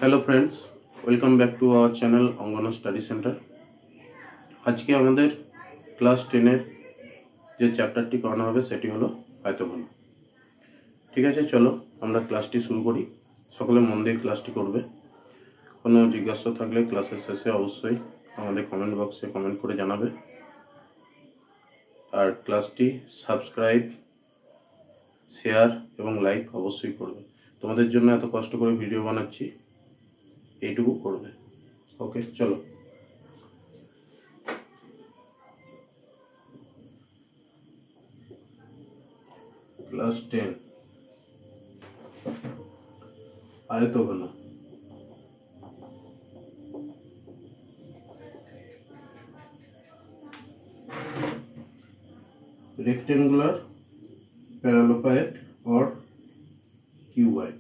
Hello friends, welcome back to our channel Angana study centre. आज के हमारे क्लास 10 जो चैप्टारटी पढ़ानो होबे सेटी हलो आयतघन। ठीक है, चलो আমরা ক্লাসটি শুরু করি। সকলে মন দিয়ে ক্লাসটি করবে। কোনো জিজ্ঞাসা থাকলে ক্লাসের শেষে অবশ্যই আমাদের কমেন্ট বক্সে কমেন্ট করে জানাবে। আর ক্লাসটি সাবস্ক্রাইব, শেয়ার এবং লাইক অবশ্যই করবে। তোমাদের জন্য এত কষ্ট করে ভিডিও বানাচ্ছি, এইটুকু করবে। ওকে, চলো। Class 10 আয়তঘন। rectangular, parallelopiped or cuboid।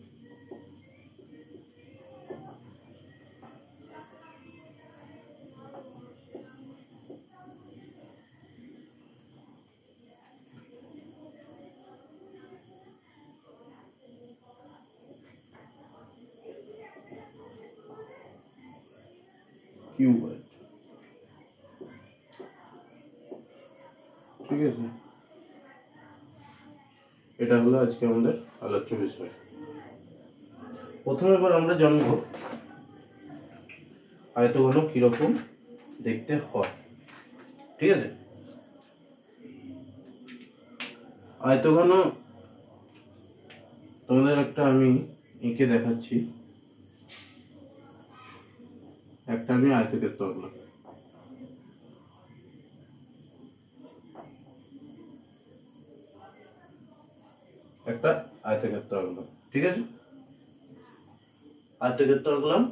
cuboid, ঠিক আছে। এটা হলো আজকে আমাদের আলোচ্য বিষয়। প্রথমে এবার আমরা জানবো আয়তঘন কিরকম দেখতে হয়। ঠিক আছে, আয়তঘন তোমাদের একটা আমি এঁকে দেখাচ্ছি। একটা আমি আয়তক্ষেত্র আঁকলাম। একটা আয়তক্ষেত্র আঁকলাম, ঠিক আছে। আয়তক্ষেত্র আঁকলাম,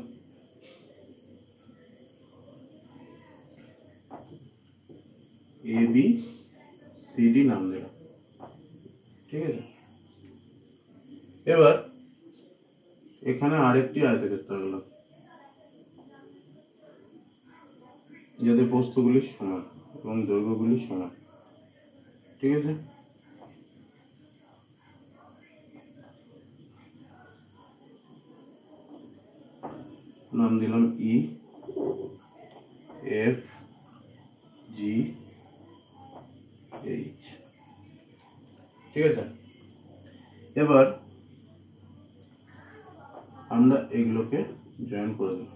এ বি সি ডি নাম দিলাম, ঠিক আছে। এবার এখানে আরেকটি আয়তক্ষেত্র আঁকলাম যাতে প্রস্থগুলি সমান এবং দৈর্ঘ্যগুলি সমান, ঠিক আছে। নাম দিলাম ই এফ জি এইচ, ঠিক আছে। এবার আমরা এগুলোকে জয়েন করে দেব।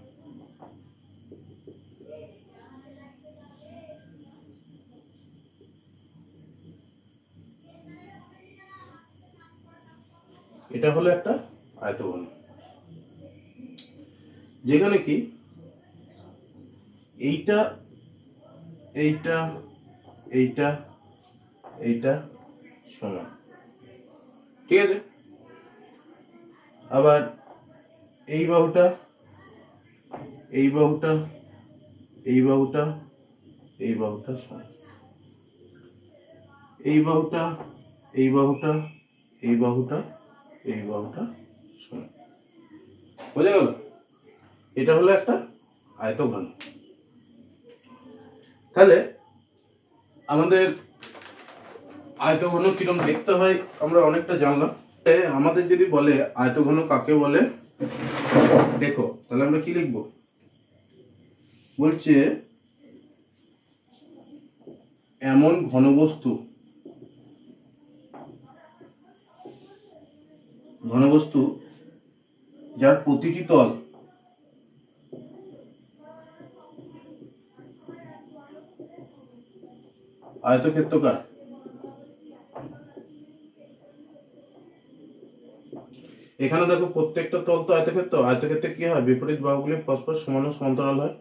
এটা হলো একটা আয়তঘন, যেখানে কি এইটা এইটা এইটা এইটা সমান, ঠিক আছে। আবার এই বাহুটা এই বাহুটা এই বাহুটা এই বাহুটা সমান, এই বাহুটা এই বাহুটা এই বাহুটা এই বাহুটা সমান। বোঝা গেল? এটা হলো একটা আয়তঘন। তাহলে আমাদের আয়তঘন কিরকম দেখতে হয় আমরা অনেকটা জানলাম। আমাদের যদি বলে আয়তঘন কাকে বলে, দেখো তাহলে আমরা কি লিখব? বলছে এমন ঘনবস্তু যার প্রতিটি তল আয়তক্ষেত্রাকার। এখানে দেখো প্রত্যেকটা তল তো আয়তক্ষেত্র। আয়তক্ষেত্রে কি হয়? বিপরীত বাহুগুলি পরস্পর সমান ও সমান্তরাল হয়,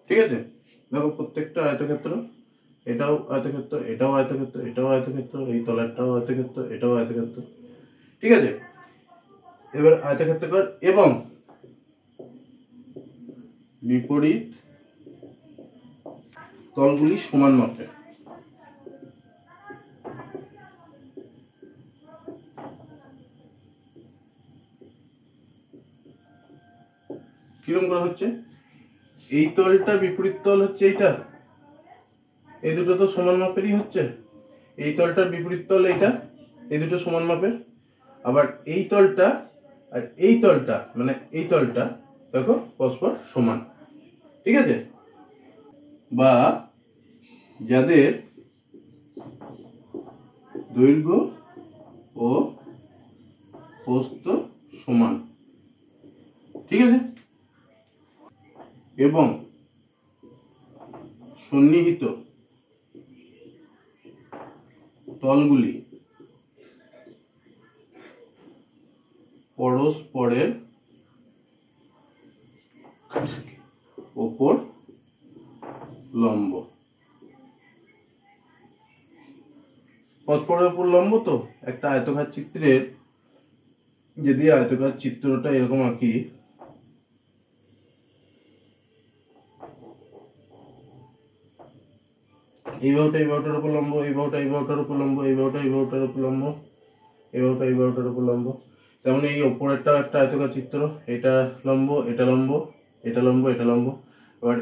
ঠিক আছে। দেখো প্রত্যেকটা আয়তক্ষেত্র, এটাও আয়তক্ষেত্র, এটাও আয়তক্ষেত্র, এটাও আয়তক্ষেত্র, এই তলাটাও আয়তক্ষেত্র, এটাও আয়তক্ষেত্র, ঠিক আছে। এবার আয়তক্ষেত্রাকার এবং বিপরীত তলগুলি সমান মাপের। কিরকম করা হচ্ছে? এই তলটা বিপরীত তল হচ্ছে এইটা, এই দুটো তো সমান মাপেরই হচ্ছে। এই তলটার বিপরীত তল এইটা, এই দুটো সমান মাপের। আবার এই তলটা আর এই তলটা মানে এই তলটা দেখো পরস্পর সমান, ঠিক আছে? বা যাদের দৈর্ঘ্য ও প্রস্থ সমান, ঠিক আছে, এবং সন্নিহিত তলগুলি পরস্পরের ওপর লম্ব। পরস্পরের ওপর লম্ব তো একটা আয়তকার চিত্রের, যদি আয়তকার চিত্রটা এরকম আঁকি, এই বাহুটা এই বাহুটার উপর লম্ব, এই বাহুটা এই বাহুটার উপর লম্ব, এই বাহুটা এই বাহুটার উপর লম্ব, এই বাহুটা এই বাহুটার উপর লম্ব। তেমন এই ওপরেরটাও একটা আয়তকার চিত্র, এটা লম্ব, এটা লম্ব, এটা লম্ব, এটা লম্ব। এবার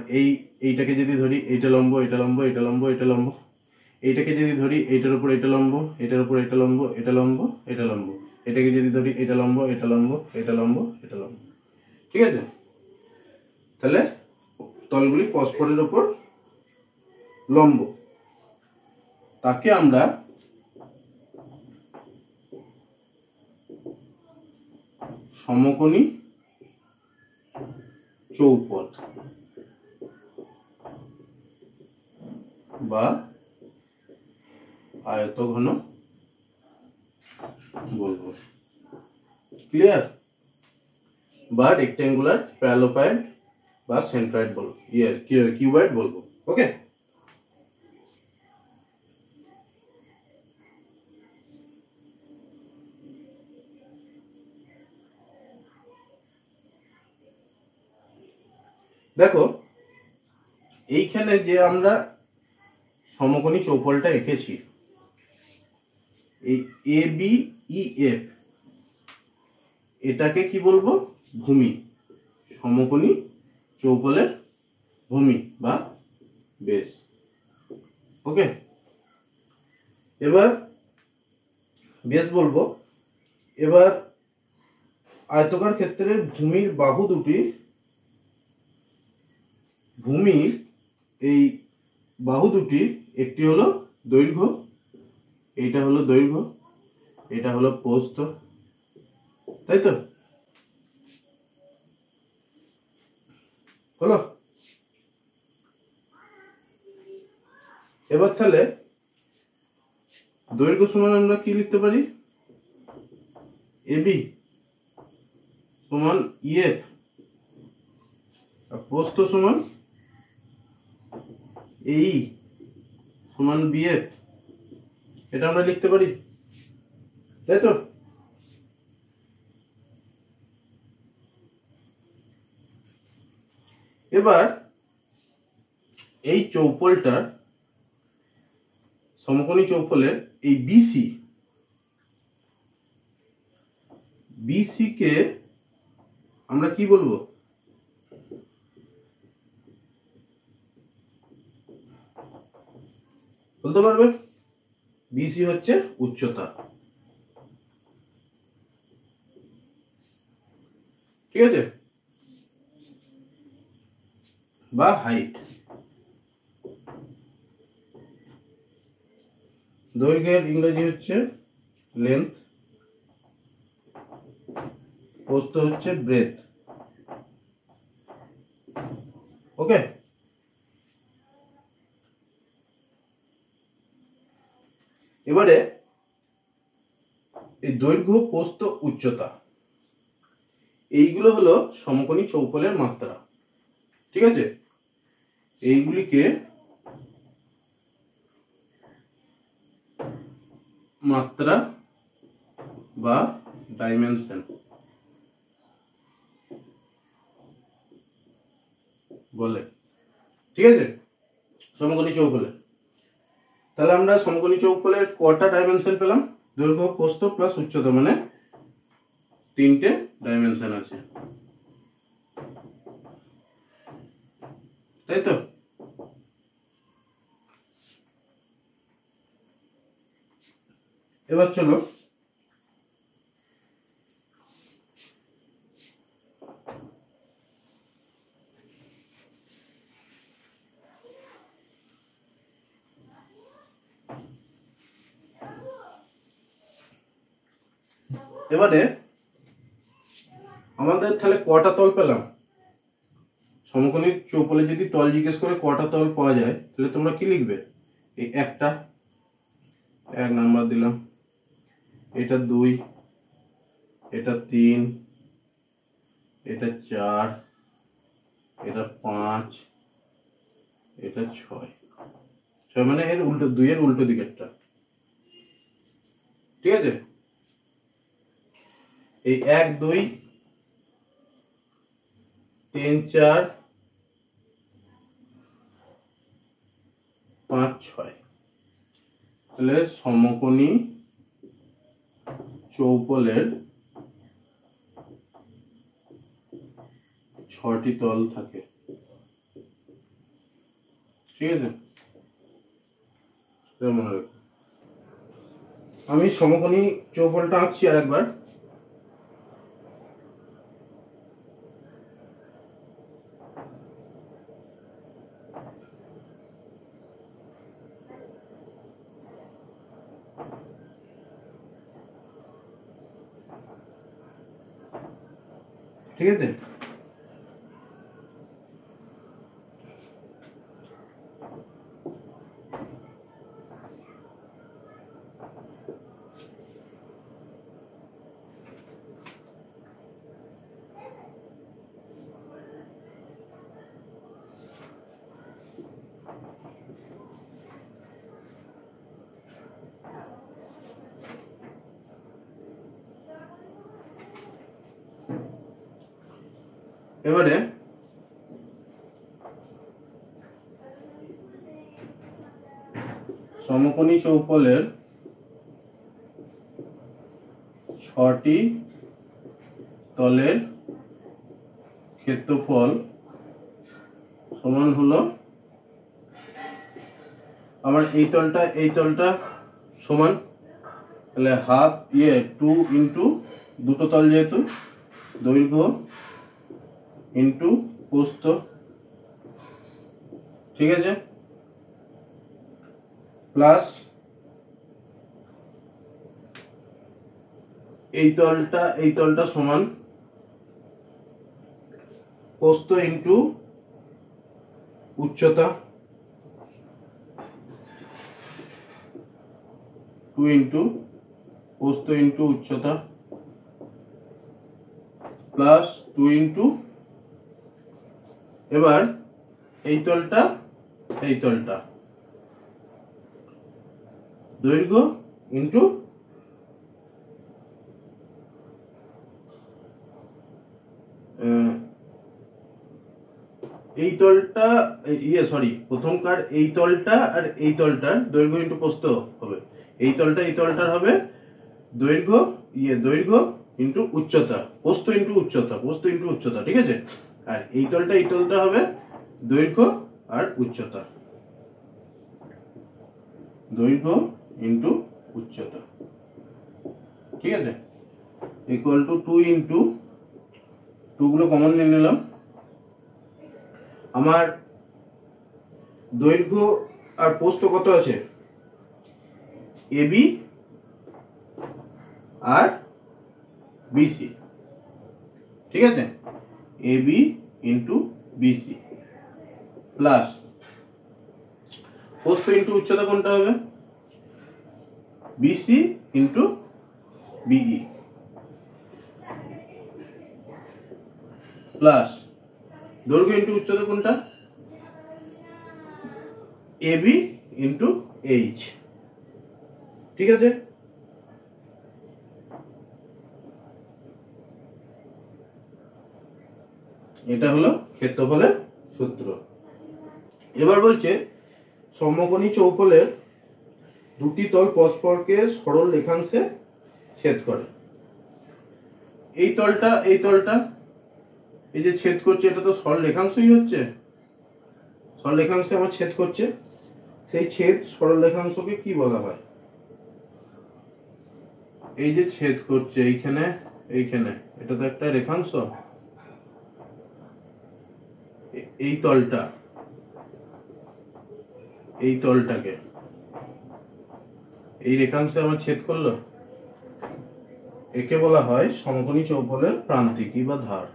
এইটাকে যদি ধরি, এইটা লম্ব, এটা লম্ব, এটা লম্ব, এটা লম্ব। এইটাকে যদি ধরি, এইটার উপর এটা লম্ব, এটার উপর এটা লম্ব, এটা লম্ব, এটা লম্ব। এটাকে যদি ধরি, এটা লম্ব, এটা লম্ব, এটা লম্ব, এটা লম্ব, ঠিক আছে? তাহলে তলগুলি পরস্পরের উপর লম্ব, তাকে আমরা সমকোণী চৌপথ বা আয়তঘন বলবো। ক্লিয়ার? বা রেক্ট্যাঙ্গুলার প্যারালোপয়েড বা সেন্ট্রয়েড বলবো, কিউবয়েড বলবো। ওকে, দেখো এইখানে যে আমরা সমকোণী চৌপলটা এঁকেছি, এই এ বি ই এফ, এটাকে কি বলবো? ভূমি, সমকোণী চৌপলের ভূমি বা বেস। ওকে, এবার বেস বলবো। এবার আয়তকার ক্ষেত্রের ভূমির বাহু দুটি, ভূমির এই বাহু দুটি, একটি হলো দৈর্ঘ্য, এইটা হলো দৈর্ঘ্য, এটা হলো প্রস্থ, তাই তো? হলো? এবার তাহলে দৈর্ঘ্য সমান আমরা কি লিখতে পারি? এবি সমান ইএফ, আর প্রস্থ সমান এই সমান বিএফ, এটা আমরা লিখতে পারি, তাই তো? এবার এই চৌপলটার, সমকোণী চৌপলের এই বিসি কে আমরা কি বলবো? বলতে পারবে? বিসি হচ্ছে উচ্চতা, ঠিক আছে, বা হাইট। দৈর্ঘ্যের ইংরেজি হচ্ছে লেন্থ, প্রস্থ হচ্ছে ব্রেথ। ওকে, এবারে এই দৈর্ঘ্য, প্রস্থ, উচ্চতা, এইগুলো হলো সমকোণী চৌপলের মাত্রা, ঠিক আছে? এইগুলিকে মাত্রা বা ডাইমেনশন বলে, ঠিক আছে, সমকোণী চৌপলের। তাহলে আমরা সমকোণী চৌপলের কটা ডাইমেনশন পেলাম? দৈর্ঘ্য, প্রস্থ প্লাস উচ্চতা, মানে 3টে ডাইমেনশন আছে, তাই তো? এবার চলো এবারে আমাদের তাহলে কটা তল পেলাম? সমকোণীর চৌপলে যদি তল জিজ্ঞেস করে কটা তল পাওয়া যায়, তাহলে তোমরা কি লিখবে? এই একটা, 1 নাম্বার দিলাম, এটা 2, এটা 3, এটা 4, এটা 5, এটা 6, 6 মানে এর উল্টো, 2 এর উল্টো দিকেরটা। ঠিক আছে, এই 1 2 3 4 5 6, তাহলে সমকোণী চৌপলের 6টি তল থাকে। ঠিক আছে, মনে রাখো। আমি সমকোণী চৌপলটা আঁকছি আর একবার। ঠিক আছে, এবারে সমকোণী চৌপলের 6টি তলের ক্ষেত্রফল সমান হলো, আমার এই তলটা সমান, তাহলে হাফ 2 ইন্টু দুটো তল, যেহেতু দৈর্ঘ্য ইন্টু প্রস্থ। ঠিক আছে, প্লাস এই তলটা সমান প্রস্থ ইন্টু উচ্চতা, 2 ইন্টু প্রস্থ ইন্টু উচ্চতা, প্লাস 2 ইন্টু, এবার এই তলটা দৈর্ঘ্য ইন্টু এই তলটা, প্রথমকার এই তলটা আর এই তলটার দৈর্ঘ্য ইন্টু প্রস্থ হবে। এই তলটার হবে দৈর্ঘ্য ইন্টু উচ্চতা, প্রস্থ ইন্টু উচ্চতা। ঠিক আছে, আর এই তলটা হবে দৈর্ঘ্য আর উচ্চতা, দৈর্ঘ্য ইন্টু উচ্চতা। ঠিক আছে, ইকুয়াল টু 2 ইন্টু 2 গুলো কমন নিয়ে নিলাম। আমার দৈর্ঘ্য আর প্রস্থ কত আছে? এবি আর বিসি। ঠিক আছে, এবি ইন্টু বিসি, প্লাস প্রস্থ ইন্টু উচ্চতা কোনটা হবে? বিসি ইন্টু বিই, প্লাস দৈর্ঘ্য ইন্টু উচ্চতা কোনটা? A B into H. ঠিক আছে, এটা হলো ক্ষেত্রফলের সূত্র। এবার বলছে সমকোণী চৌকোলের দুটি তল পরস্পরকে সরল রেখাংশে ছেদ করে। এই তলটা এই যে ছেদ করছে, এটা তো সরল রেখাংশই হচ্ছে, সরল রেখাংশে আমার ছেদ করছে। সেই সরল রেখাংশকে কি বলা হয়? এই যে ছেদ করছে এইখানে, এটা তো একটা রেখাংশ। এই তলটাকে এই রেখাংশে আমার ছেদ করলো, একে বলা হয় সমকোণী চৌবলের প্রান্তিকী বা ধার।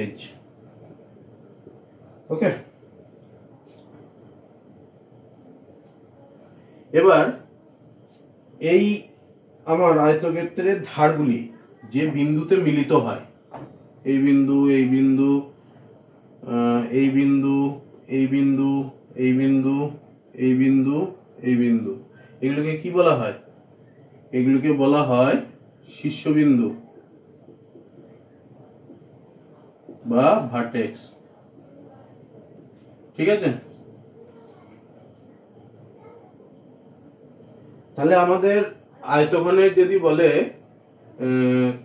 এজ। ওকে, এবার এই আমার আয়তক্ষেত্রের ধারগুলি যে বিন্দুতে মিলিত হয়, এই বিন্দু, এই বিন্দু, এই বিন্দু, এই বিন্দু, এই বিন্দু, এই বিন্দু, এই বিন্দু, এগুলোকে কি বলা হয়? এগুলোকে বলা হয় শীর্ষবিন্দু বা ভার্টেক্স। ঠিক আছে, তাহলে আমাদের আয়তঘনে যদি বলে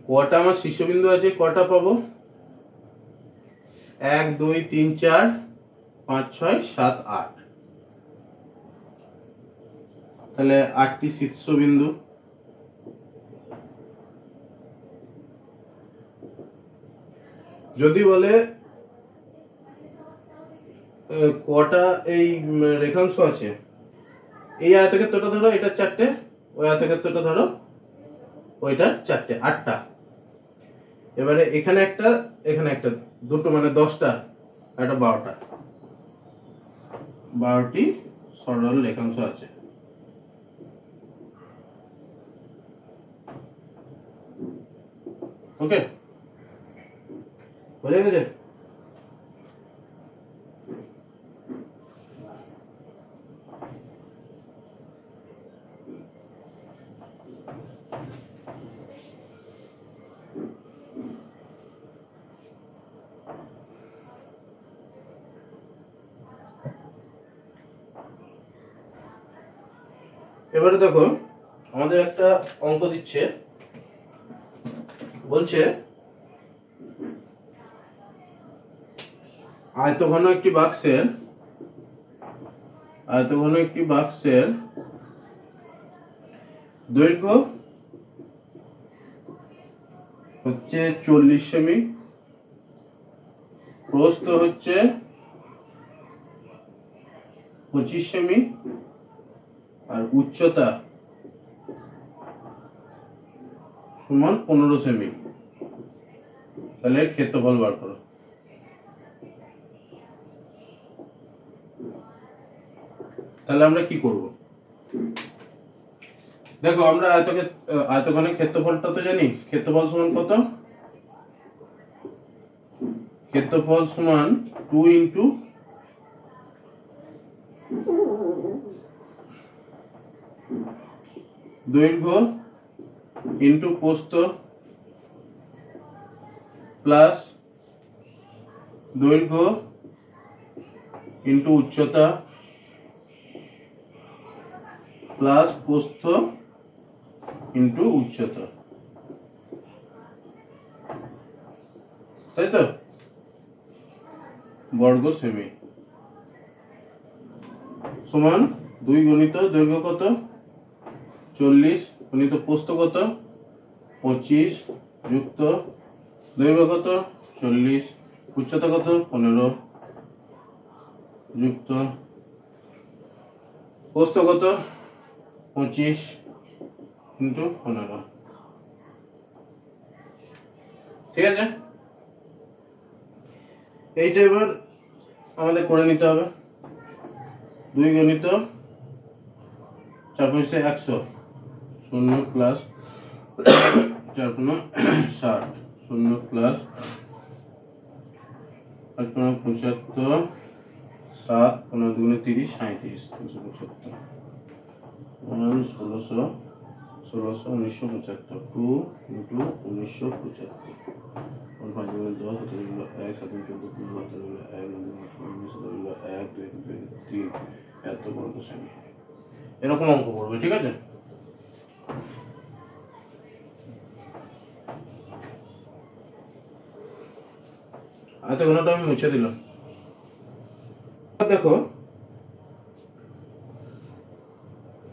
কটা আমার শীর্ষবিন্দু আছে, কটা পাবো? 1 2 3 4 5 6 7 8, তাহলে 8টি শীর্ষবিন্দু। যদি বলে কটা এই রেখাংশ আছে, এই আয়তক্ষেত্রটা ধরো এটা 4টে, ওই আয়তক্ষেত্রটা ধরো ওইটা 4টে, 8টা। এবারে এখানে একটা, এখানে একটা, দুটো মানে 10টা, একটা 12টা, 12টি সরল রেখাংশ আছে। ওকে, বোঝা গেছে? এবারে দেখো আমাদের একটা অঙ্ক দিচ্ছে, বলছে আয়তঘন একটি বাক্সের দৈর্ঘ্য হচ্ছে 40 সেমি, প্রস্থ হচ্ছে 25 সেমি, আর উচ্চতা সমান 15 সেমি। তাহলে ক্ষেত্রফল বার করো। তাহলে আমরা কি করব? দেখো আমরা আয়তঘনের ক্ষেত্রফলটা তো জানি। ক্ষেত্রফল সমান কত? ক্ষেত্রফল সমান 2 ইন্টু দৈর্ঘ্য ইন্টু প্রস্থ প্লাস দৈর্ঘ্য ইন্টু উচ্চতা প্লাস প্রস্থ ইন্টু উচ্চতা, তাই তো? বর্গ সেমি সমান 2 গুণিত দৈর্ঘ্য কত? 40 গুণিত প্রস্থ কত? 25 যুক্ত দৈর্ঘ্য কত? 40, উচ্চতা কত? 15 যুক্ত প্রস্থ কত? 25 ইন্টু 15। ঠিক আছে, এইটা এবার আমাদের করে নিতে হবে। 2 গুণিত 4 × 100, 0 প্লাস 4 × 60, 0 প্লাস 8 × 75, 7 15 2 30, 37, 375, 1600, 1975, 2 ইন্টু 1975, 5 × 10, 1, 7 × 14, 1, 1, 2, 3, এত বর্গ সেমি। এরকম অঙ্ক করবে। ঠিক আছে, আয়তঘনটা আমি মুছে দিলাম। দেখো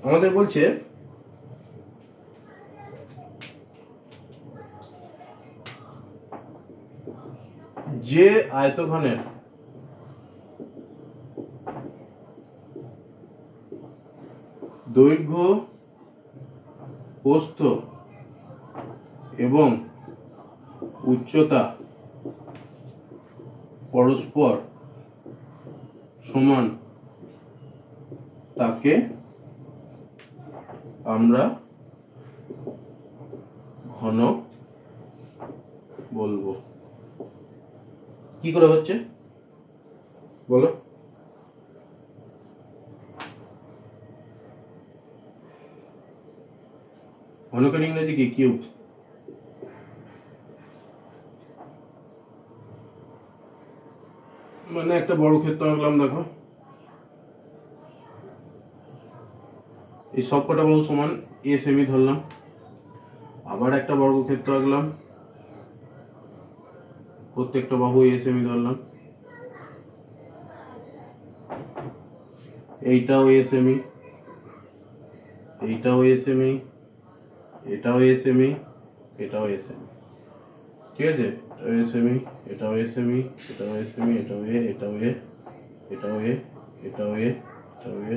আমাদের বলছে যে আয়তঘনের দৈর্ঘ্য প্রস্থ এবং উচ্চতা পরস্পর সমান তাকে আমরা ঘনক বলবো। কি করে হচ্ছে বলো? ঘনকের ইংরেজি কি? কিউব। মানে একটা বড় ক্ষেত্র আঁকলাম, দেখো এই সব কটা বাহু সমান এ সেমি ধরলাম, আবার একটা বর্গক্ষেত্র আঁকলাম, প্রত্যেকটা বাহু এ সেমি ধরলাম, এইটাও এ সেমি, এইটাও এ সেমি, এটাও এ সেমি, এটাও এ সেমি। ঠিক আছে, এটাও এ সেমি, এটাও এ সেমি, এটাও এ সেমি, এটাও এ, এটাও এ, এটাও এ, এটাও এ, এটাও এ।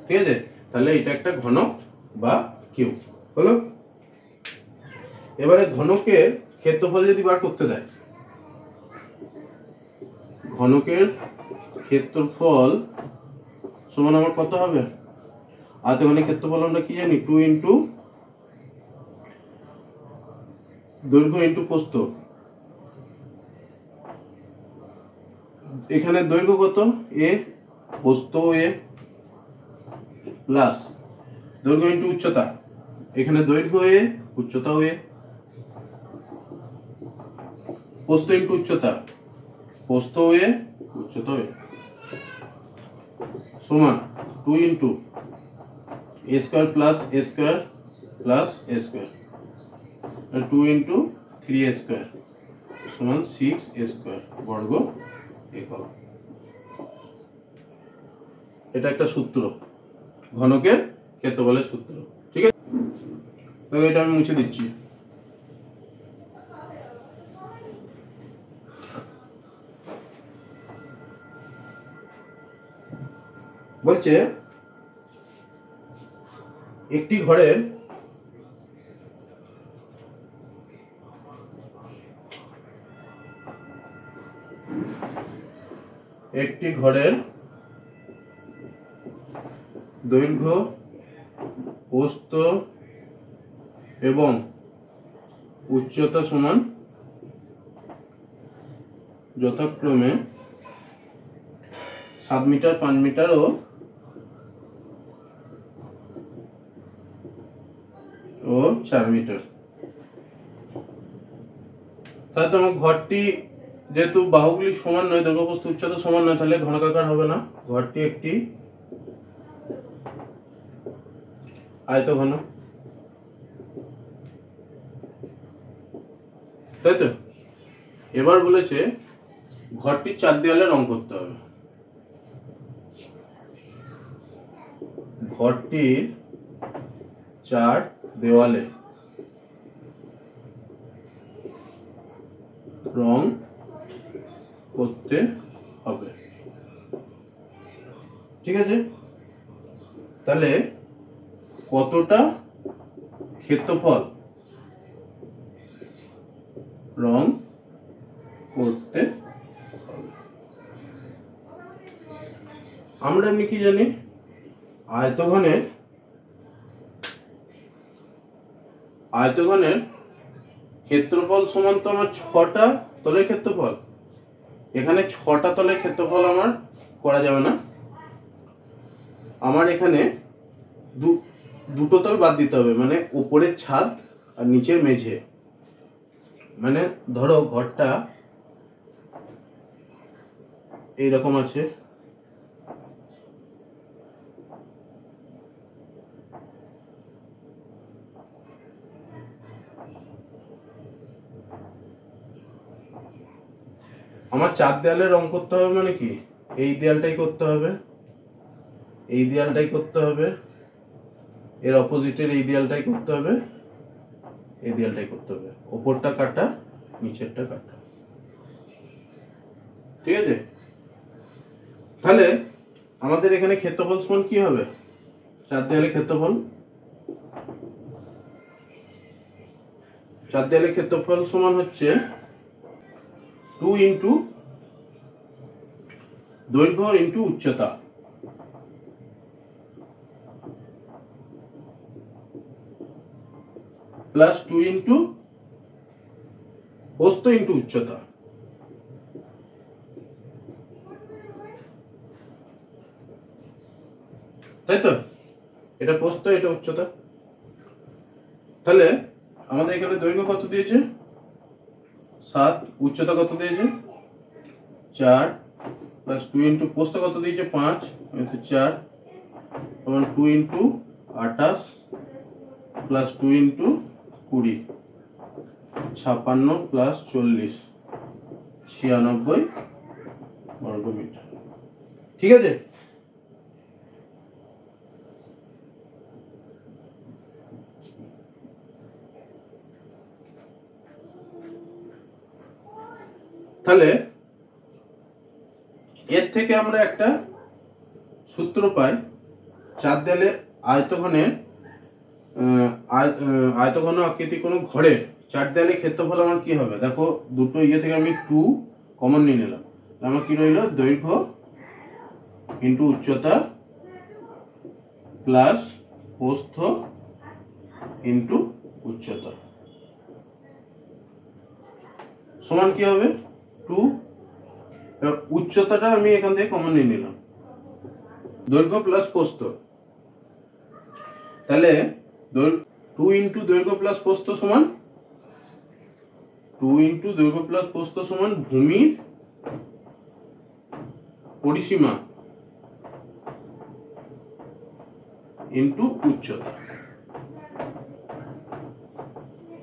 ঠিক আছে, তাহলে এটা একটা ঘনক বা কিউব হলো। এবারে ঘনকের ক্ষেত্রফল যদি বার করতে দেয়, ঘনকের ক্ষেত্রফল সমান আমার কত হবে? আয়তঘনের ক্ষেত্রফল আমরা কি জানি? 2 ইন্টু দৈর্ঘ্য ইন্টু প্রস্থ। এখানে দৈর্ঘ্য কত? এ, প্রস্থ এ, প্লাস দৈর্ঘ্য ইন্টু উচ্চতা। এখানে দৈর্ঘ্য এ, উচ্চতাও এ, প্রস্থ ইন্টু উচ্চতা, প্রস্থ এ, উচ্চতাও এ, সমান 2 ইন্টু এ স্কোয়ার প্লাস এ স্কোয়ার প্লাস এ স্কোয়ার, 2 ইন্টু 3 এ স্কোয়ার সমান 6 এ স্কোয়ার বর্গ একক। এটা একটা সূত্র, ঘনকের ক্ষেত্রফলের সূত্র। ঠিক আছে, তো এটা আমি মুছে দিচ্ছি। বলছে একটি ঘরের দৈর্ঘ্য, প্রস্থ এবং উচ্চতা সমান যথাক্রমে 7 মিটার, 5 মিটার ও 4 মিটার। তাহলে তোমার ঘরটি যেহেতু বাহুগুলি সমান নয়, দৈর্ঘ্য প্রস্থ উচ্চতা সমান নয়, তাহলে ঘনকাকার হবে না। ঘরটি একটি আয়তঘন, তাই তো? এবার বলেছে ঘরটির 4 দেয়ালে রং করতে হবে। ঘরটির 4 দেওয়ালে রং করতে হবে। ঠিক আছে, তাহলে কতটা ক্ষেত্রফল রং করতে হবে? আমরা এমনি কি জানি? আয়তঘনের ক্ষেত্রফল সমান তো আমার 6টা তলের ক্ষেত্রফল। এখানে 6টা তলের ক্ষেত্রফল আমার করা যাবে না, আমার এখানে দুটো তল বাদ দিতে হবে, মানে উপরের ছাদ আর নিচের মেঝে। মানে ধরো ঘরটা এইরকম আছে, আমার 4 দেয়ালে রং করতে হবে। মানে কি? এই দেয়ালটাই করতে হবে, এই দেয়ালটাই করতে হবে, এর অপোজিটের এই দেয়ালটাই করতে হবে, এই দেয়ালটাই করতে হবে। উপরটা কাটা, নিচেরটা কাটা। ঠিক আছে, তাহলে আমাদের এখানে ক্ষেত্রফল সমান কি হবে? চার দেয়ালের ক্ষেত্রফল সমান হচ্ছে 2 ইন্টু দৈর্ঘ্য ইন্টু উচ্চতা প্লাস 2 ইন্টু প্রস্থ ইন্টু উচ্চতা। তাই তো? এটা প্রস্থ, এটা উচ্চতা। তাহলে আমাদের এখানে দৈর্ঘ্য কত দিয়েছে? 7, উচ্চতা কত দিয়েছে? 4 প্লাস 2 ইন্টু প্রস্থ কত দিয়েছে? 5 ইন্টু 4 সমান 2 ইন্টু 28 প্লাস 2 ইন্টু 20 56 প্লাস 40 96 বর্গমিটার। ঠিক আছে? তাহলে এর থেকে আমরা একটা সূত্র পাই, চার দেয়ালে আয়তঘন আকৃতি কোনো ঘরের চার দেয়ালে ক্ষেত্রফল আমার কি হবে? দেখো দুটো ইয়ে থেকে আমি 2 কমন নিয়ে নিলাম, আমার কি রইল? দৈর্ঘ্য ইন্টু উচ্চতা প্লাস প্রস্থ ইন্টু উচ্চতা সমান কি হবে? 2। এবার উচ্চতাটা আমি এখান থেকে কমন নিয়ে নিলাম, দৈর্ঘ্য প্লাস প্রস্থ। তাহলে 2 ইন্টু দৈর্ঘ্য প্লাস প্রস্থ সমান 2 ইন্টু দৈর্ঘ্য প্লাস প্রস্থ সমান ভূমির পরিসীমা ইন্টু উচ্চতা।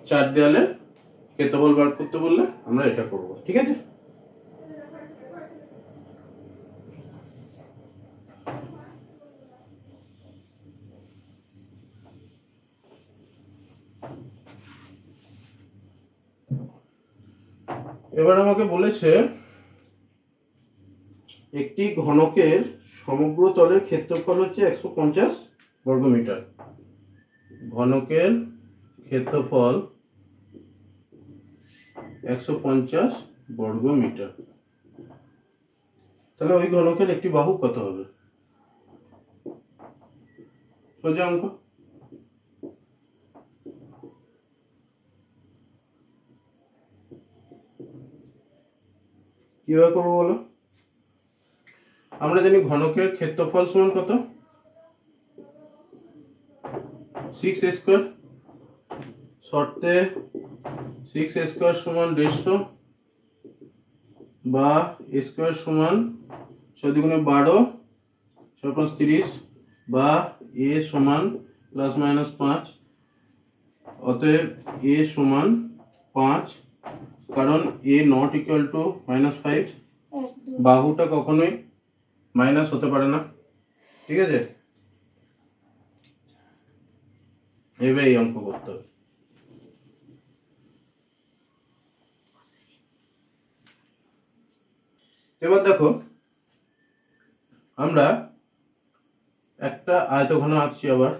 চার দেয়ালের ক্ষেত্রফল বার করতে বললে আমরা এটা করব। ঠিক আছে? এবার আমাকে বলেছে একটি ঘনকের সমগ্র তলের ক্ষেত্রফল হচ্ছে 150 বর্গমিটার। ঘনকের ক্ষেত্রফল 150 বর্গমিটার। তাহলে ওই ঘনকের একটি বাহু কত হবে? সোজা অঙ্ক। কিভাবে করবো বলো? আমরা জানি ঘনকের ক্ষেত্রফল সমান কত? 6 স্কয়ার। শর্তে 6 স্কয়ার সমান 150 বা স্কয়ার সমান 6 দুগুণে 12 6 5 30 বা a সমান প্লাস মাইনাস 5। অতএব a সমান 5, কারণ a নট ইকুয়াল টু -5। বাহুটা কখনোই মাইনাস হতে পারে না। ঠিক আছে? এবার এই অঙ্ক করতে হবে। এবার দেখো আমরা একটা আয়তঘন আঁকছি আবার।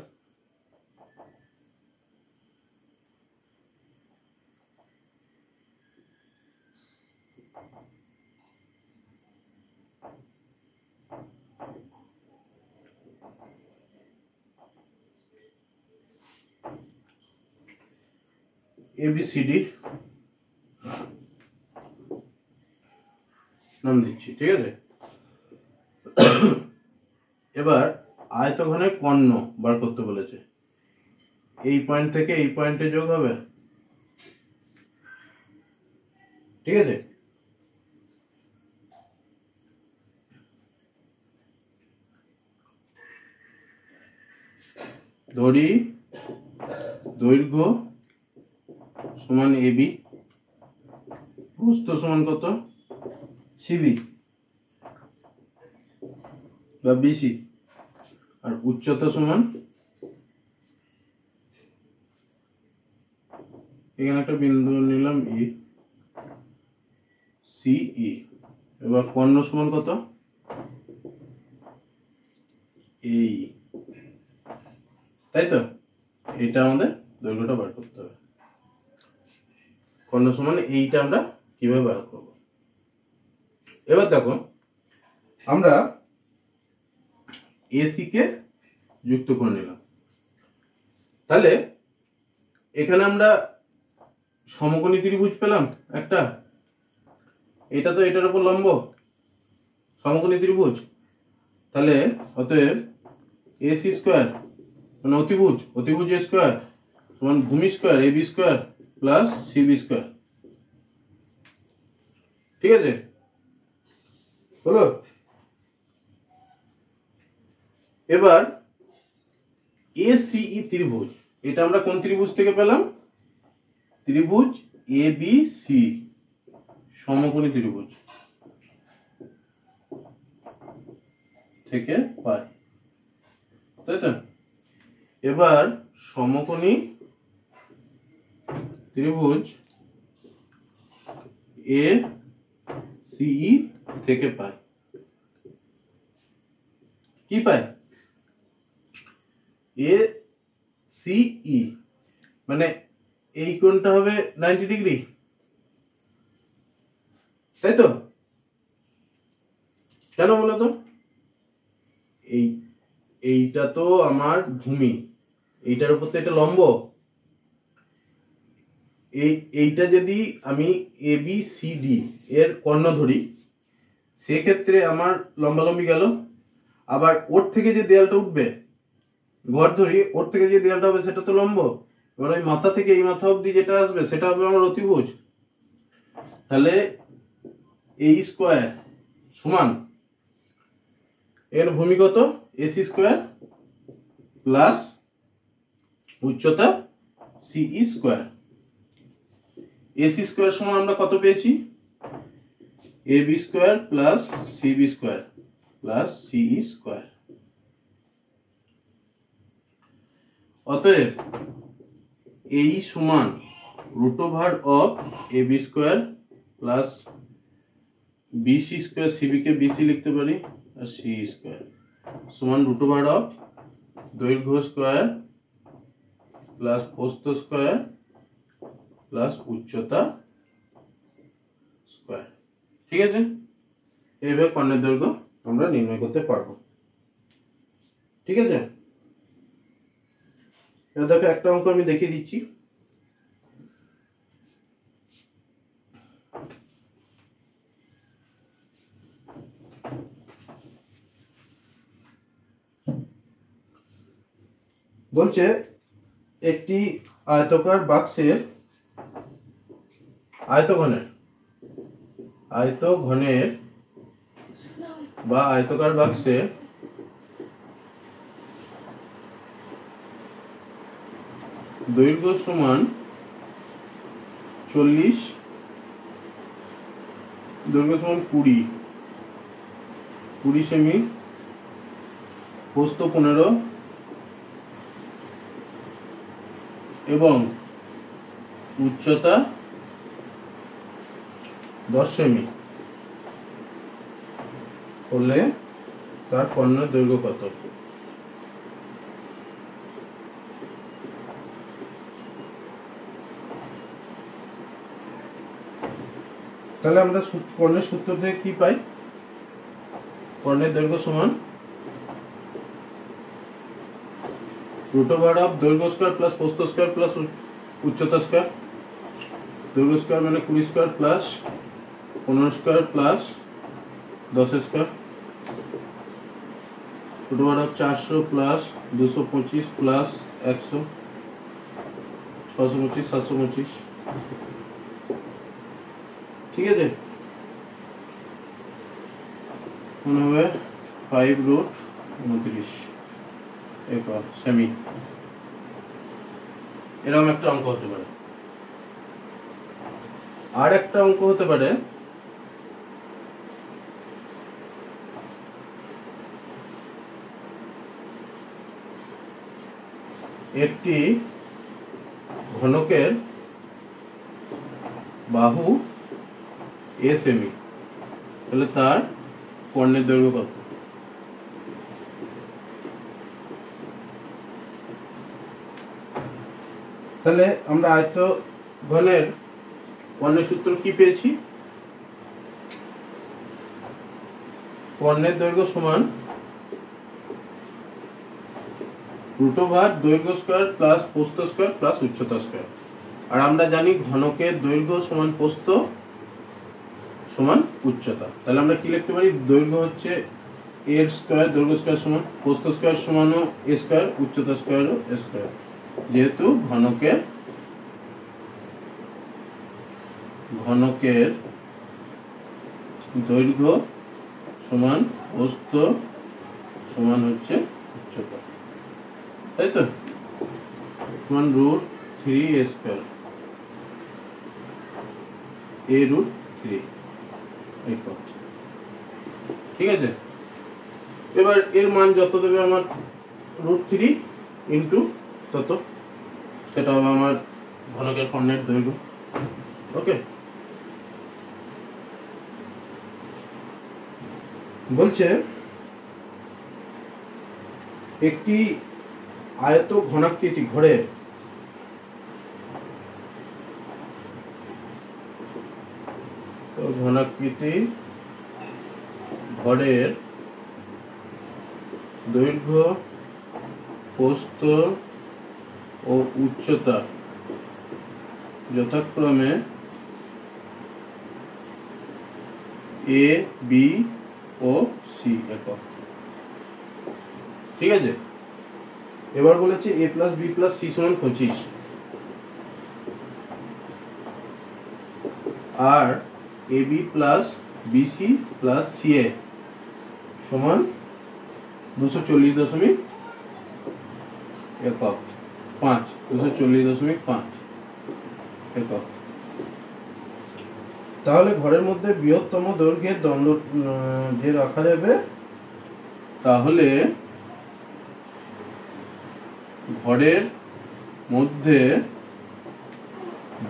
ABCD নাম দিচ্ছি। ঠিক আছে? এবার আয়তঘনের কর্ণ বার করতে বলেছে। এই পয়েন্ট থেকে এই পয়েন্টে যোগ হবে। ঠিক আছে? ধরি দৈর্ঘ্য সমান AB, প্রস্থ সমান কত? CB বা BC, আর উচ্চতা সমান এখানে একটা বিন্দু নিলাম E, CE। এবার কর্ণ সমান কত? তাই তো? এইটা আমাদের দৈর্ঘ্যটা বার করতে হবে। কর্ণ সমান এইটা আমরা কিভাবে বার করব? এবার দেখো, আমরা এসি কে যুক্ত করে নিলাম। তাহলে এখানে আমরা সমকোণী ত্রিভুজ পেলাম একটা, এটা তো এটার উপর লম্ব, সমকোণী ত্রিভুজ। তাহলে অতএব এসি স্কোয়ার মানে অতিভুজ এ স্কোয়ার সমান ভূমি square A B square plus C B square. ঠিক আছে, হলো? এবার এসিই ত্রিভুজ, এটা আমরা কোন ত্রিভুজ থেকে পেলাম? ত্রিভুজ এ বি সি, সমকোণী ত্রিভুজ থেকে পাই, তাই তো? এবার সমকোণী ত্রিভুজ এ সিই থেকে পাই কি পাই? এ সিই মানে এই কোণটা হবে 90 ডিগ্রি, তাই তো? কেন বলো তো? এইটা তো আমার ভূমি, এইটার উপর তো এটা লম্ব। এইটা যদি আমি এ বি সি ডি এর কর্ণ ধরি, সেক্ষেত্রে আমার লম্বালম্বি গেল। আবার ওর থেকে যে দেয়ালটা উঠবে, ঘর ধরি, ওর থেকে যে দেয়ালটা হবে সেটা তো লম্ব। এবার ওই মাথা থেকে এই মাথা অবধি যেটা আসবে সেটা হবে আমার অতিভুজ। তাহলে এই স্কোয়ার সমান এর ভূমি কত? এসি স্কোয়ার প্লাস উচ্চতা সিই স্কোয়ার। এসি স্কোয়ার সমান আমরা কত পেয়েছি? A B square plus C B square plus C E square. অতএব এই সমান root over of A B square plus B C square, C B কে বিসি লিখতে পারি, আর সি স্কোয়ার সমান রুট ওভার অফ দৈর্ঘ্য স্কোয়ার প্লাস প্রস্থ স্কোয়ার প্লাস উচ্চতা স্কোয়ার। ঠিক আছে, এইভাবে কর্ণের দৈর্ঘ্য আমরা নির্ণয় করতে পারবো। ঠিক আছে, এবার দেখো একটা অঙ্ক আমি দেখিয়ে দিচ্ছি। বলছে একটি আয়তকার বাক্সের আয়তঘনের বা আয়তকার বাক্সে দৈর্ঘ্য সমান 40, দৈর্ঘ্য সমান 20 সেমি, প্রস্থ 15 এবং উচ্চতা 10 সেমি হলে তার কর্ণের দৈর্ঘ্য কত? তাহলে আমরা কর্ণের সূত্র থেকে কি পাই? কর্ণের দৈর্ঘ্য সমান রুট ওভার অফ দৈর্ঘ্য স্কয়ার প্লাস প্রস্থ স্কয়ার প্লাস উচ্চতা স্কয়ার। দৈর্ঘ্য স্কয়ার মানে 20 square plus 15 square plus 10 square. Root over of 400 plus 225 plus 100, 625 725। ঠিক আছে, মনে হবে 5√29 সেমি। এরকম একটা অঙ্ক হতে পারে। আর একটা অঙ্ক হতে পারে একটি ঘনকের বাহু এ সেমি, তাহলে তার কর্ণের দৈর্ঘ্য কত? তাহলে আমরা আয়তঘনের কর্ণের সূত্র কি পেয়েছি? কর্ণের দৈর্ঘ্য সমান √ দৈর্ঘ্য স্কয়ার প্লাস প্রস্থ স্কয়ার প্লাস উচ্চতা স্কয়ার। আর আমরা জানি ঘনকের দৈর্ঘ্য সমান প্রস্থ সমান উচ্চতা। তাহলে আমরা কি লিখতে পারি? দৈর্ঘ্য হচ্ছে এর স্কয়ার, দৈর্ঘ্য স্কয়ার সমান প্রস্থ স্কয়ার সমানও এ স্কয়ার, উচ্চতা স্কয়ারও এ স্কয়ার। যেহেতু ঘনকের দৈর্ঘ্য সমান প্রস্থ সমান হচ্ছে উচ্চতা, তাই তো? সমান √3a² a√3 একক। ঠিক আছে, এবার এর মান যত দেবে আমার √3 ইন্টু তত, সেটা হবে আমার ঘনকের কর্ণের দৈর্ঘ্য। ওকে, বলছে একটি আয়ত ঘনাকৃতি ঘরের দৈর্ঘ্য, প্রস্থ ও উচ্চতা যথাক্রমে a, b ও c একক। ঠিক আছে, এবার বলেছে a + b + c = 25 R ab + bc + ca সমান 240.5 একক। 240.5 একক। তাহলে ঘরের মধ্যে বৃহত্তম দৈর্ঘ্যের দণ্ড যে রাখা যাবে, তাহলে ঘরের মধ্যে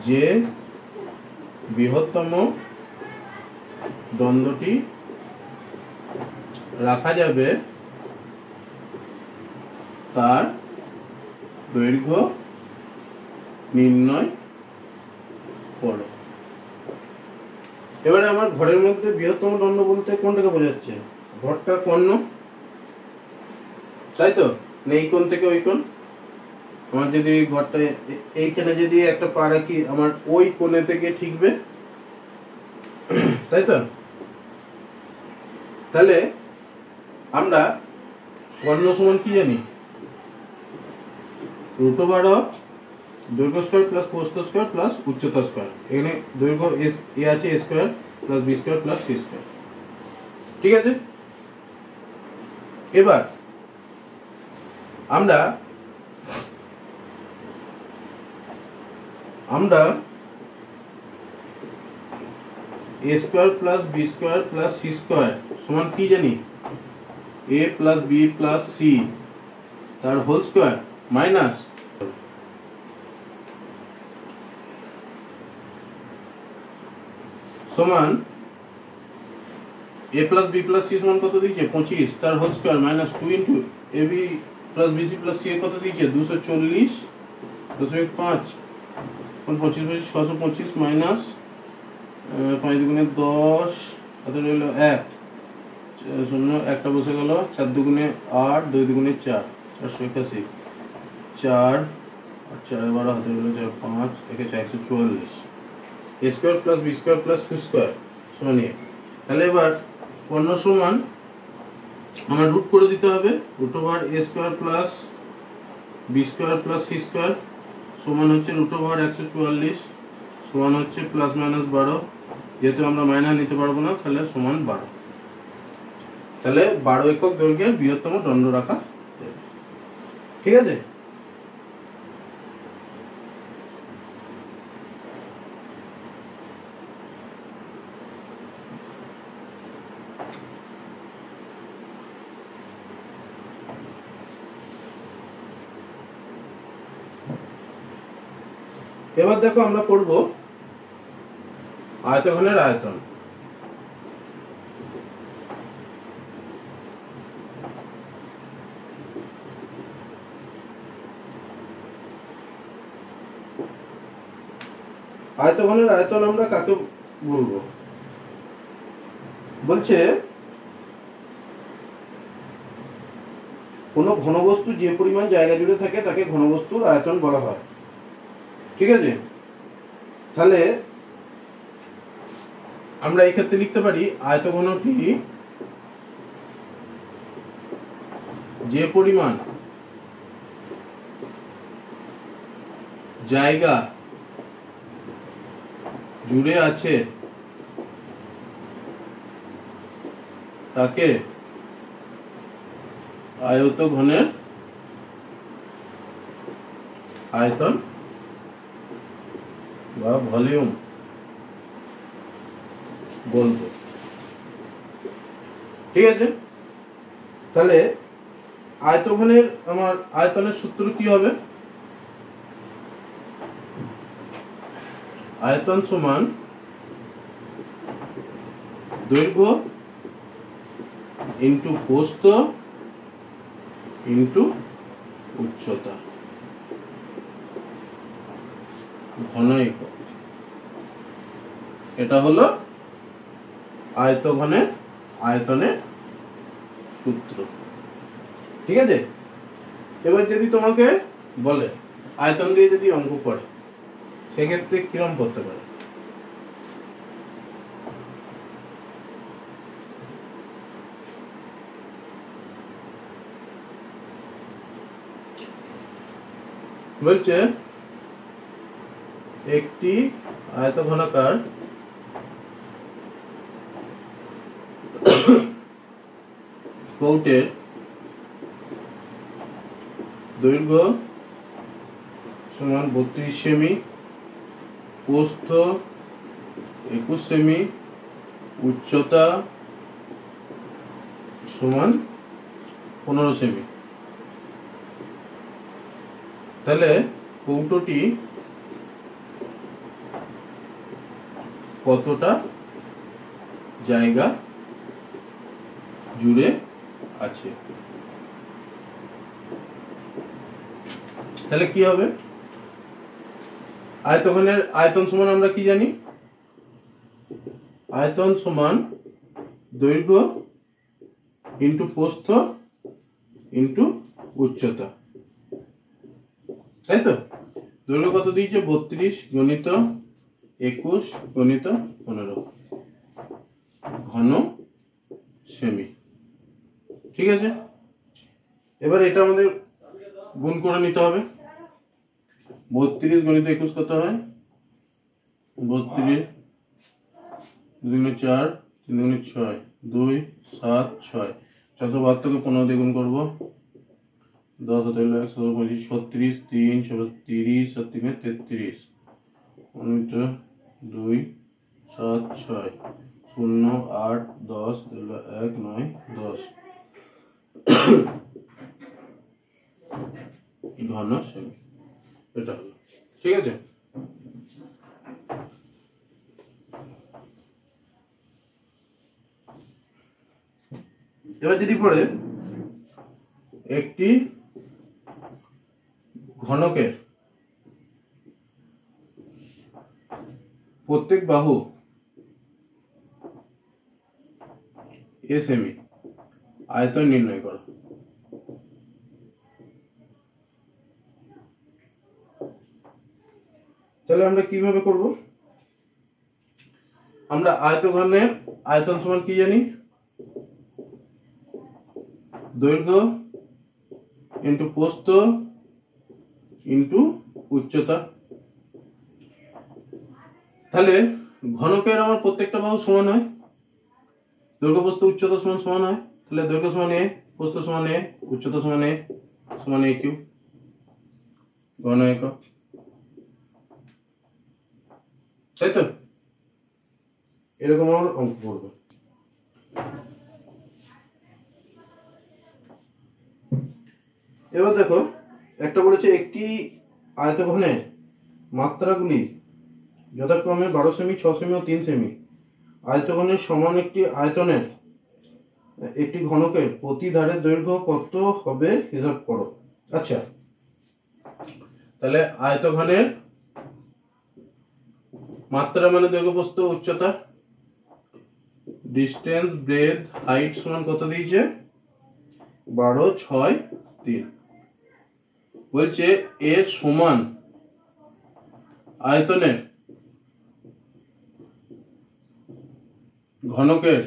যে বৃহত্তম দণ্ডটি রাখা যাবে তার দৈর্ঘ্য নির্ণয় করো। এবারে আমার ঘরের মধ্যে বৃহত্তম দণ্ড বলতে কোনটাকে বোঝাচ্ছে? ঘরটা কর্ণ, তাই তো? এই কোণ থেকে ওই কোণ, আমার যদি ঘরটা এইখানে যদি একটা পা রাখি, আমার ওই কোণে থেকে ঠিকবে, তাই তো? তাহলে আমরা কর্ণ সমান কি জানি? √12 দৈর্ঘ্য স্কয়ার প্লাস প্রস্থ স্কয়ার প্লাস উচ্চতা স্কয়ার। এখানে দৈর্ঘ্য এ আছে a² + b² + c²। ঠিক আছে, এবার আমরা a² + b² + c² সমান কি জানি? a + b + c তার হোল স্কয়ার মাইনাস সমান a + b + c সমান কত দিয়েছে? 25 তার whole square minus 2 into ab + bc + c কত দিয়েছে? 240.5 কোন 25 625 মাইনাস 5 দুগুণে 10, কত রইল 1, 0 একটা বসে গেল, 4 দুগুণে 8, 2 দুগুণে 4, 481, 4 আর 4 12 হাতে রইল 4, 5 একে 144 a² + b² + c² সমান এ। তাহলে এবার কর্ণ সমান আমরা রুট করে দিতে হবে। √a² + b² + c² সমান হচ্ছে √144 সমান হচ্ছে ±12। যেহেতু আমরা মাইনাস নিতে পারবো না, তাহলে সমান 12। তাহলে 12 একক দৈর্ঘ্যের বৃহত্তম দণ্ড রাখা। ঠিক আছে, এবার দেখো আমরা করব আয়তঘনের আয়তন। আয়তঘনের আয়তন আমরা কাকে বলবো? বলছে কোনো ঘনবস্তু যে পরিমাণ জায়গা জুড়ে থাকে তাকে ঘনবস্তুর আয়তন বলা হয়। ঠিক আছে, তাহলে আমরা এই ক্ষেত্রে লিখতে পারি আয়তঘনটি যে পরিমাণ জায়গা জুড়ে আছে তাকে আয়তঘনের আয়তন বা ভলিউম বলবো। ঠিক আছে, তাহলে আয়তঘনের আমার আয়তনের সূত্র কি হবে? আয়তন সমান দৈর্ঘ্য ইন্টু প্রস্থ ইন্টু উচ্চতা ঘন একক। এটা হলো আয়তঘনের আয়তনের সূত্র। ঠিক আছে, এবার যদি তোমাকে বলে আয়তন দিয়ে যদি অঙ্ক করে সেক্ষেত্রে কিরম করতে পারে? বলছে একটি আয়তঘনাকার কৌটের দৈর্ঘ্য সমান 32 সেমি, প্রস্থ 21 সেমি, উচ্চতা সমান 15 সেমি। তাহলে কৌটোটি কতটা জায়গা জুড়ে আছে? তাহলে কি হবে? আয়তঘনের আয়তন সমান আমরা কি জানি? আয়তন সমান দৈর্ঘ্য ইন্টু প্রস্থ ইন্টু উচ্চতা, তাই তো? দৈর্ঘ্য কত দিয়েছে? 32 গণিত 21 গণিত 15 ঘন সেমি। ঠিক আছে, এবার এটা আমাদের গুণ করে নিতে হবে। 32 গণিত 21 কত হয়? 32 2 4 3 6 2 7 6 472 কে 15 দিয়ে গুণ করবো। 10 হতে হলো 125 36 3 30 আর 3 33 2 7 6 0 8 10 1 9 10 ঘন সেমি। এটা হলো। ঠিক আছে, এবার যদি পড়ে একটি ঘনকের প্রত্যেক বাহু এ সেমি, আয়তন নির্ণয় করো। তাহলে আমরা কিভাবে করব? আমরা আয়তঘনের আয়তন সমান কি জানি? দৈর্ঘ্য ইন্টু প্রস্থ ইন্টু উচ্চতা। তাহলে ঘনকের আমার প্রত্যেকটা বাহু সমান হয়, দৈর্ঘ্য প্রস্থ উচ্চতা সমান সমান হয়। তাহলে দৈর্ঘ্য সমান a, প্রস্থ সমান a, উচ্চতা সমান a সমান a কিউব ঘন একক। তাই তো? এরকম আমার অঙ্ক করবে। এবার দেখো, একটা বলেছে একটি আয়তঘনের মাত্রাগুলি যথাক্রমে 12 সেমি, 6 সেমি ও 3 সেমি। আয়তঘনের সমান একটি আয়তনের একটি ঘনকের প্রতি ধারের দৈর্ঘ্য কত হবে হিসাব করো। আচ্ছা, তাহলে আয়তঘনের মাত্রা মানে দৈর্ঘ্য প্রস্থ উচ্চতা, ডিস্টেন্স ব্রেথ হাইট সমান কত দিয়েছে 12 6 3। বলছে এর সমান আয়তনের ঘনকের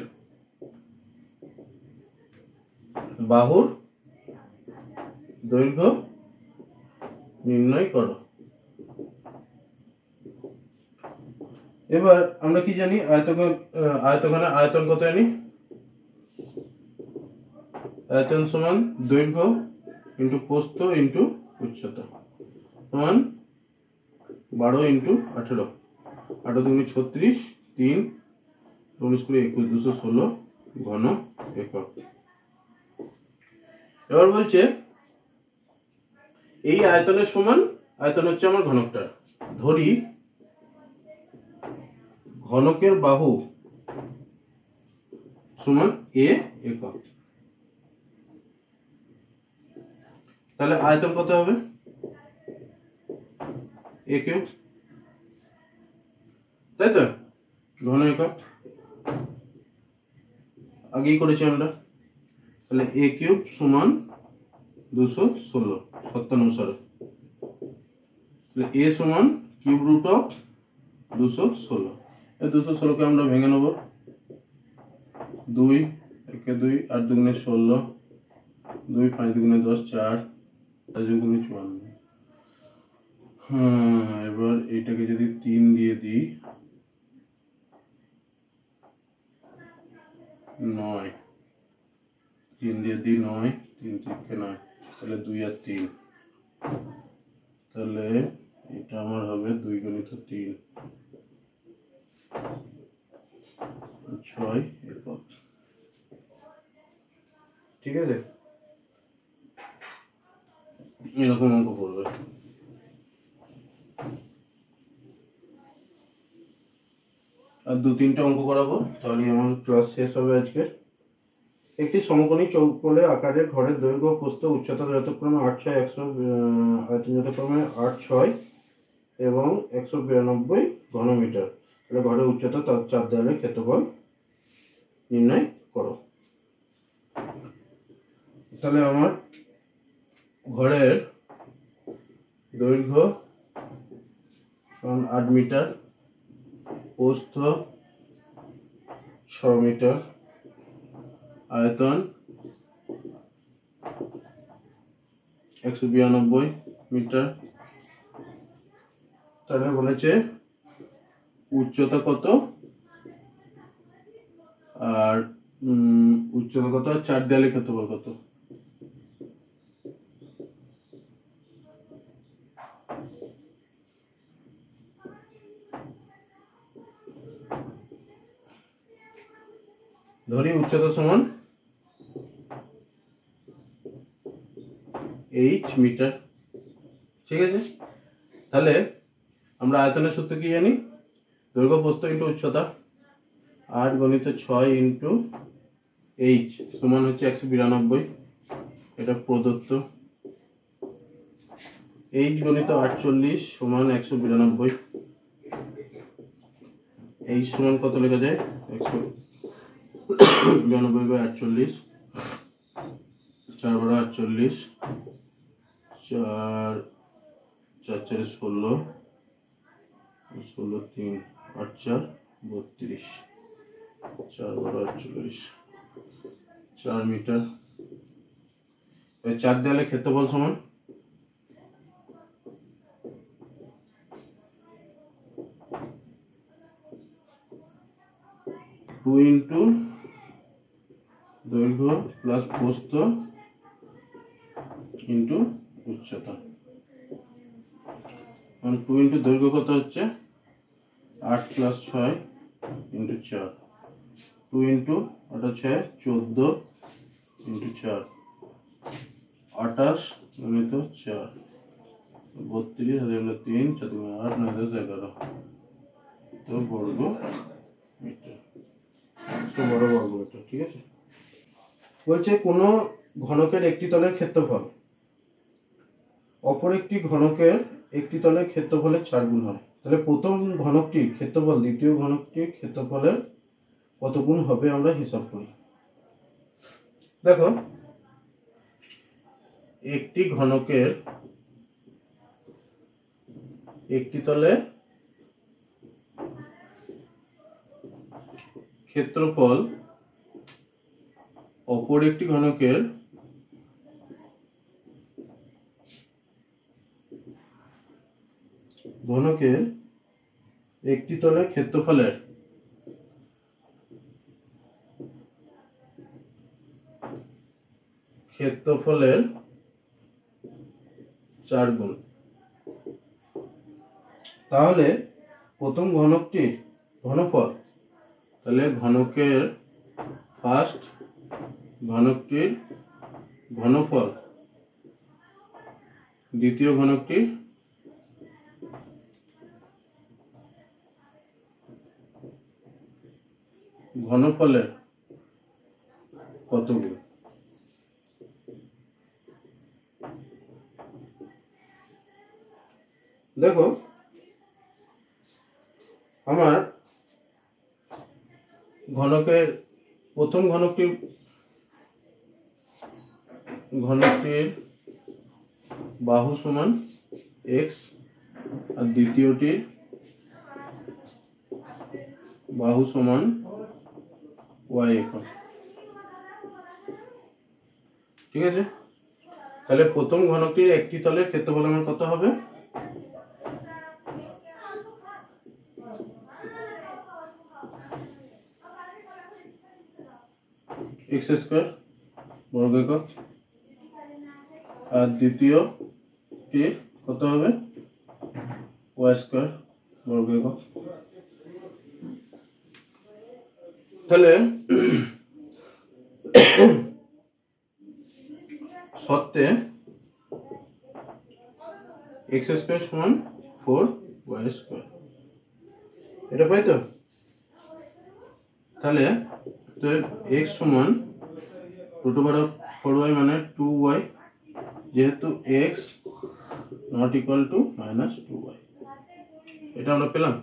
বাহুর দৈর্ঘ্য নির্ণয় করো। এবার আমরা কি জানি আয়তখানে আয়তন কত জানি, আয়তন সমান দৈর্ঘ্য ইন্টু প্রস্থ ইন্টু উচ্চতা সমান 12 ইন্টু 18, 18 দুগুণে 36, 3 19 করে 21, 216 ঘন একক। এবার বলছে এই আয়তনের সমান, আয়তন হচ্ছে আমার ঘনকটা, ধরি ঘনকের বাহু সমান এ একক। তাহলে আয়তন কত হবে এ কিউব, তাই তো, ঘন একক আগেই করেছি আমরা। তাহলে এ কিউব সমান 216 সত্য অনুসারে, তাহলে এ সমান কিউব রুট অফ 216। এই 216 কে আমরা ভেঙে নেব, 2 একে 2, 8 দুগুণে 16, 2 5 দুগুণে 10, 4 5 দুগুণে 54। এবার এইটাকে যদি 3 দিয়ে দিই 9, 3 দিয়ে দিই 9, 3 3 9, তাহলে 2 আর 3, তাহলে এটা আমার হবে 2 গুণিত 3 6 একক। ঠিক আছে, এরকম অঙ্ক করবে। আর 2-3টা অঙ্ক করাবো, তাহলে আমার ক্লাস শেষ হবে আজকে। একটি সমকোণী চৌকোলে আকারের ঘরের দৈর্ঘ্য প্রস্থ উচ্চতা যথাক্রমে 8 6 100, আয়তন যথাক্রমে 8 6 এবং 192 ঘনমিটার। তাহলে ঘরের উচ্চতা তার 4 দেয়ালের ক্ষেত্রফল নির্ণয় করো। তাহলে আমার ঘরের দৈর্ঘ্য 8 মিটার, প্রস্থ 6 মিটার, আয়তন 192 মিটার। তাহলে বলেছে উচ্চতা কত আর উচ্চতা কত আর 4 দেয়ালের ক্ষেত্রফল কত। ধরি উচ্চতা সমান h মিটার, ঠিক আছে। তাহলে আমরা আয়তনের সূত্র কি জানি, দৈর্ঘ্য প্রস্থ ইন্টু উচ্চতা, 8 গুণিত 6 ইন্টু h সমান হচ্ছে 192, এটা প্রদত্ত। h গুণিত 48 সমান 192, h সমান কত লেখা যায় 192/48, 4 বারো 48, 4 4 4 16, 16 3 8 4 32, 4 বারো 48, 4 মিটার। 4 দেয়ালের ক্ষেত্রফল সমান 2 ইন্টু দৈর্ঘ্য প্লাস প্রস্থ ইন্টু উচ্চতা। 2 ইন্টু দৈর্ঘ্য কত হচ্ছে 8 প্লাস 6 ইন্টু 4, 2 ইন্টু 8 6 14 ইন্টু 4 28 গুণিত 4 32 হাজার 3 4 8 9 10 11 তো বর্গ মিটার, 112 বর্গ মিটার। ঠিক আছে, বলছে কোনো ঘনকের একটি তলের ক্ষেত্রফল অপর একটি ঘনকের একটি তলের ক্ষেত্রফলের 4 গুণ হয়। তাহলে প্রথম ঘনকটির ক্ষেত্রফল দ্বিতীয় ঘনকটির ক্ষেত্রফলের কত গুণ হবে আমরা হিসাব করি। দেখো, একটি ঘনকের একটি তলে ক্ষেত্রফল অপর একটি ঘনকের একটি তলের ক্ষেত্রফলের ক্ষেত্রফলের 4 গুণ। তাহলে প্রথম ঘনকটির ঘনফল, তাহলে ঘনকের ফার্স্ট ঘনকটির ঘনফল দ্বিতীয় ঘনকটির ঘনফলের কত গুণ। দেখো, আমার ঘনকের প্রথম ঘনকটির বাহু সমান x আর দ্বিতীয়টির বাহু সমান y একক। ঠিক আছে, তাহলে প্রথম ঘনকটির একটি তলের ক্ষেত্রফল আমার কত হবে? x স্কয়ার বর্গ একক আর দ্বিতীয়টির কত হবে? y স্কয়ার বর্গ একক। তাহলে সত্যে x স্কয়ার সমান 4y স্কয়ার, এটা পাই তো? তাহলে x সমান √4y মানে 2y, যেহেতু x not equal to -2y, এটা আমরা পেলাম।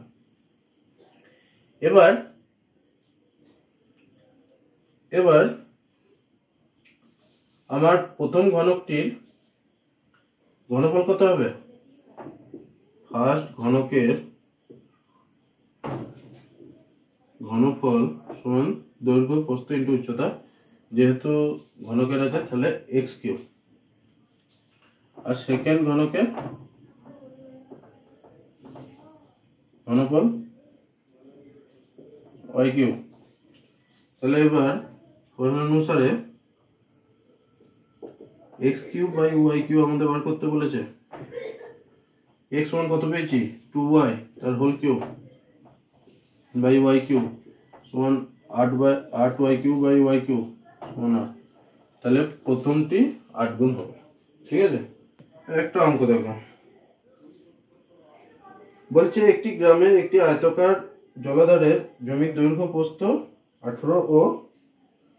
এবার আমার প্রথম ঘনকটির ঘনফল কত হবে? ফার্স্ট ঘনকের ঘনফল সমান দৈর্ঘ্য প্রস্থ ইন্টু উচ্চতা, যেহেতু ঘনকের আছে তাহলে x3, আর সেকেন্ড ঘনকের ঘনফল y3। তাহলে এবার ফর্মুলা অনুসারে x3 বাই y3 আমাদের বার করতে বলেছে। x সমান কত পেয়েছি? 2y তার হোল কিউব বাই y3 সমান 8y3 বাই y3 সমান 8। তাহলে প্রথমটি 8 গুণ হবে। ঠিক আছে, একটা অঙ্ক দেখো, বলছে একটি গ্রামের একটি আয়তাকার জলাধারের জমির দৈর্ঘ্য প্রস্থ 18 ও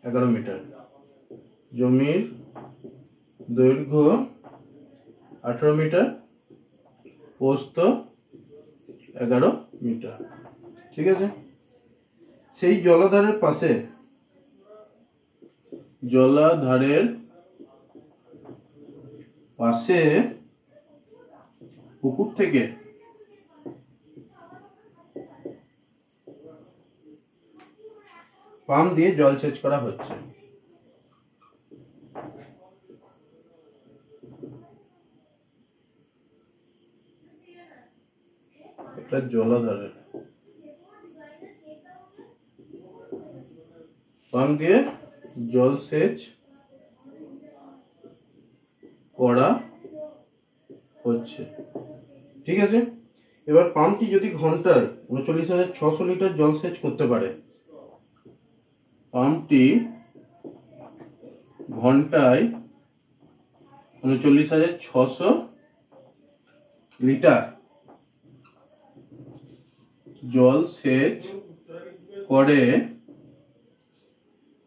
11 মিটার। জমির দৈর্ঘ্য 18 মিটার, প্রস্থ 11 মিটার। ঠিক আছে, সেই জলাধারের পাশে পুকুর থেকে পাম্প দিয়ে জল সেচ করা হচ্ছে। এটা জলাধারের পাম্প দিয়ে জল সেচ করা হচ্ছে। ঠিক আছে, এবার পাম্পটি যদি ঘন্টায় 39,600 লিটার জল সেচ করতে পারে, পাম্পটি ঘন্টায় 39,600 লিটার জল সেচ করে,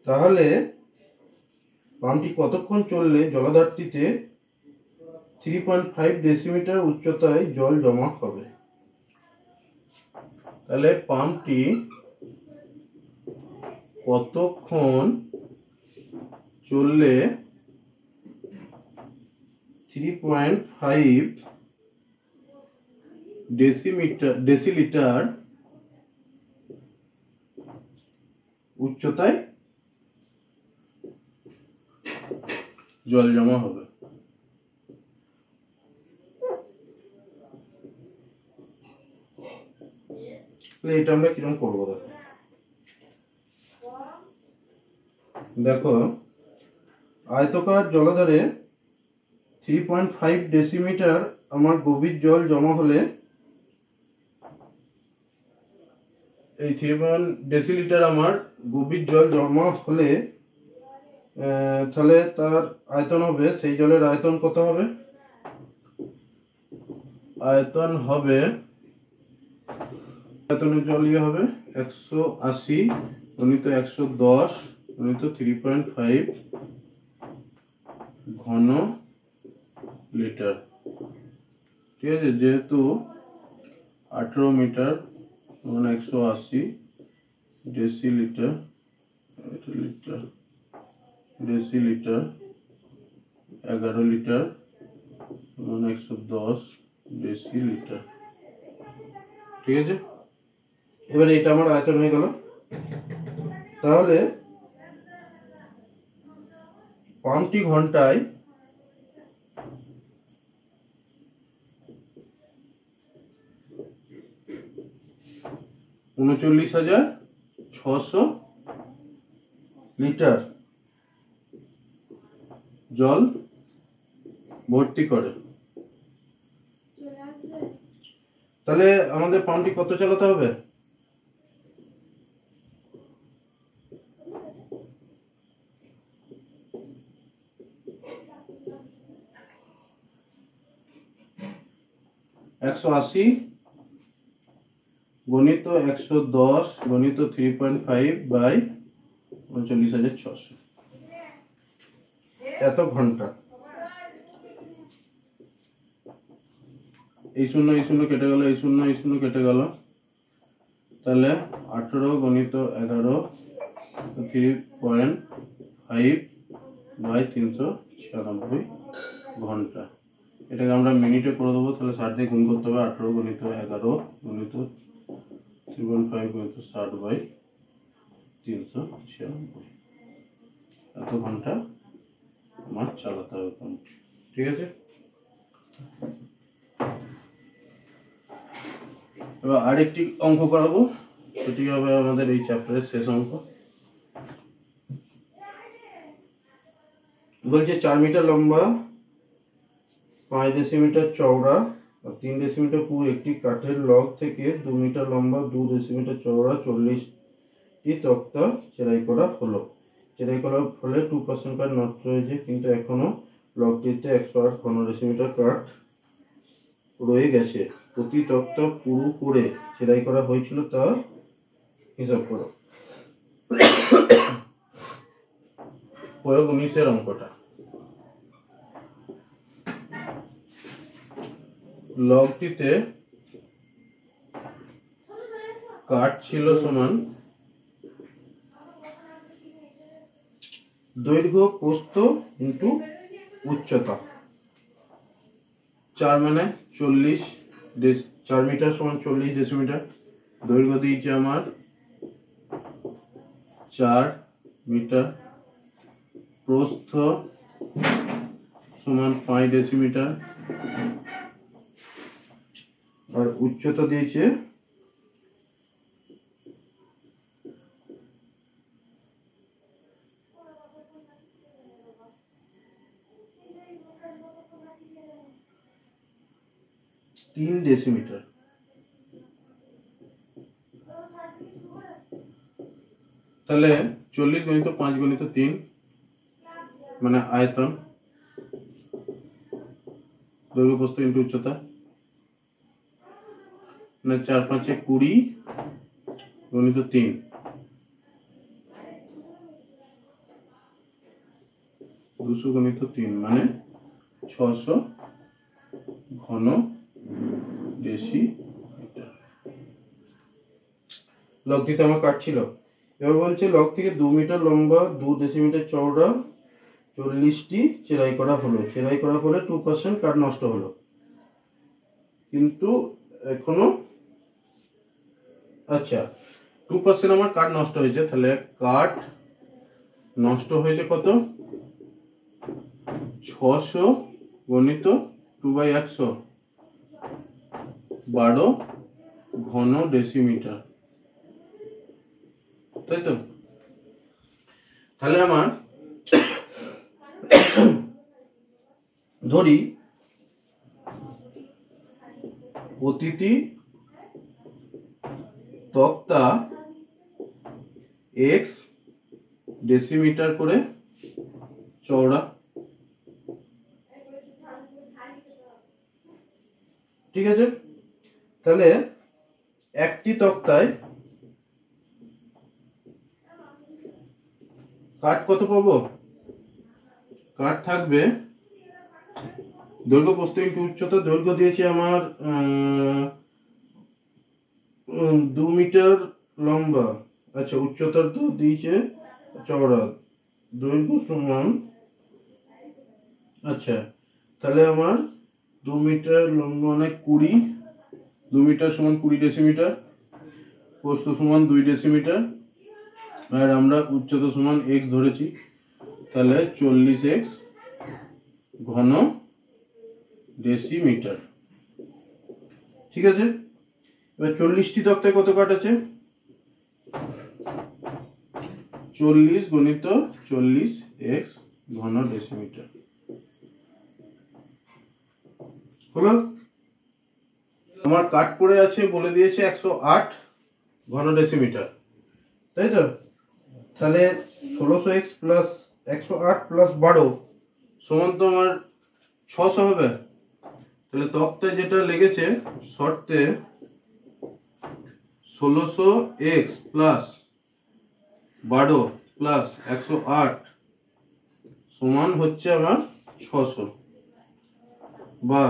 তাহলে পাম্পটি কতক্ষণ চললে জলাধারটিতে 3.5 ডেসিমিটার উচ্চতায় জল জমা হবে? তাহলে পাম্পটি কতক্ষণ চললে 3.5 ডেসিলিটার উচ্চতায় জল জমা হবে। এটা আমরা কিরকম করবো দেখো আয়তকার জলাধারে 3.5 ডেসিমিটার আমার গভীর জল জমা হলে এই 3 ডেসিলিটার আমার গভীর জল জমা হলে তাহলে তার আয়তন হবে, সেই জলের আয়তন কত হবে? আয়তন হবে, আয়তনের জল হবে 180 গুণিত 110 গুণিত 3.5 ঘন লিটার। ঠিক আছে, যেহেতু 18 মিটার মানে 180 ডেসিলিটার, লিটার ডেসিলিটার 11 লিটার মানে 110 ডেসিলিটার। ঠিক আছে, এবারে এটা আমার আয়তন হয়ে গেল। তাহলে পাম্পটি ঘন্টায় 39,600 লিটার জল ভর্তি করে। তাহলে আমাদের পাম্পটি কত চালাতে হবে? একশো আশি গণিত 110 গণিত 3.5 বাই 39,600 এত ঘন্টা। এই শূন্য কেটে গেল, এই শূন্য কেটে গেল, তাহলে 18 গণিত 11 3.5 বাই 396 ঘন্টা। এটাকে আমরা মিনিটে করে দেবো, তাহলে 60 দিয়ে গুণ করতে হবে। 18 গণিত 11 গণিত 3.5 গণিত 60 বাই 396 এত ঘন্টা আমার চালাতে হবে পাম্প। ঠিক আছে, এবার আরেকটি অঙ্ক করাবো, সেটি হবে আমাদের এই চ্যাপ্টারের শেষ অঙ্ক। বলছে 4 মিটার লম্বা 5 ডেসিমিটার চওড়া আর 3 ডেসিমিটার পুরু একটি কাঠের লগ থেকে 2 মিটার লম্বা 2 ডেসিমিটার চওড়া 40টি তক্তা চেরাই করা হলো। চেরাই করার ফলে 2% কাঠ নষ্ট হয়েছে, কিন্তু এখনো লগটিতে 108 ঘন ডেসিমিটার কাঠ রয়ে গেছে। প্রতি তক্তা পুরু করে চেরাই করা হয়েছিল তা হিসাব করো। প্রয়োগ 19 অঙ্কটা। লগটিতে কাঠ ছিল সমান দৈর্ঘ্য প্রস্থ ইন্টু উচ্চতা। 4 মানে 40, 4 মিটার সমান 40 ডেসিমিটার। দৈর্ঘ্য দিয়েছে আমার 4 মিটার, প্রস্থ সমান 5 ডেসিমিটার আর উচ্চতা দিয়েছে 3 ডেসিমিটার। তাহলে 40 গণিত 5 গণিত 3 মানে আয়তন, দৈর্ঘ্য প্রস্থ ইন্টু উচ্চতা, মানে 4 5 20 গণিত 3 200 গণিত 3 মানে 600 ঘন ডেসিমিটার। লগ দিতে আমার কাটছিল। এবার বলছে লগ থেকে 2 মিটার লম্বা 2 ডেসিমিটার চওড়া 40টি চেরাই করা হলো। চেরাই করার ফলে 2% কাঠ নষ্ট হলো। কিন্তু এখনো আচ্ছা 2% আমার কাঠ নষ্ট হয়েছে। তাহলে কাঠ নষ্ট হয়েছে কত? 600 গণিত 2/100 12 ঘন ডেসিমিটার, তাই তো? তাহলে আমার ধরি প্রতিটি তক্তা x ডেসিমিটার করে চওড়া, ঠিক আছে? তাহলে একটি তক্তায় কাঠ কত পাবো? কাঠ থাকবে দৈর্ঘ্য প্রস্থ ইন্টু উচ্চতা। দৈর্ঘ্য দিয়েছে আমার 2 মিটার লম্বা, আচ্ছা উচ্চতা তো দিয়েছে চওড়া, দৈর্ঘ্য সমান, আচ্ছা তাহলে আমার 2 মিটার লম্বা মানে 20, 2 মিটার সমান 20 ডেসিমিটার, প্রস্থ সমান 2 ডেসিমিটার, আর আমরা উচ্চতা সমান x ধরেছি, তাহলে 40x ঘন ডেসিমিটার, ঠিক আছে? এবার 40টি তক্তায় কত কাঠ আছে? 40 গণিত 40x ঘন ডেসিমিটার হলো। আমার কাঠ পড়ে আছে বলে দিয়েছে 108 ঘন ডেসিমিটার, তাই তো? তাহলে 1600x প্লাস 108 প্লাস 12 সমান তো আমার 600 হবে। তাহলে তক্তায় যেটা লেগেছে শর্তে 1600x প্লাস 12 প্লাস 108 সমান হচ্ছে আমার 600, বা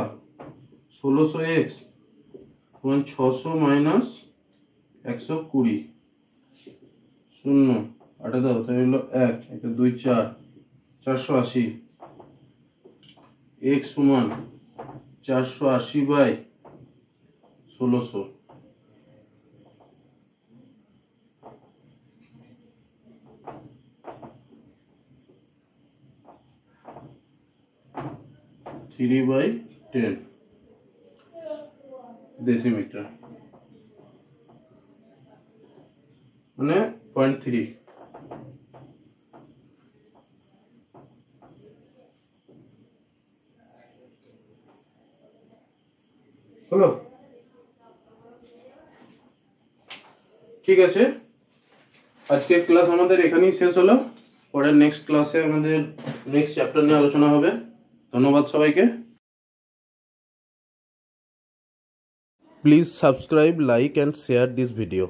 1600x সমান 600 মাইনাস 120 শূন্য 8 দাও, তাই হলো 1 1 2 4 480, x সমান 480 বাই 1600, थ्री बाई 10 डेसिमीटर মানে 0.3। হলো, ঠিক আছে? আজকের ক্লাস আমাদের এখানেই শেষ হলো। পরের নেক্সট ক্লাসে আমাদের নেক্সট চ্যাপ্টার নিয়ে আলোচনা হবে। ধন্যবাদ সবাইকে। Please subscribe, like and share this video.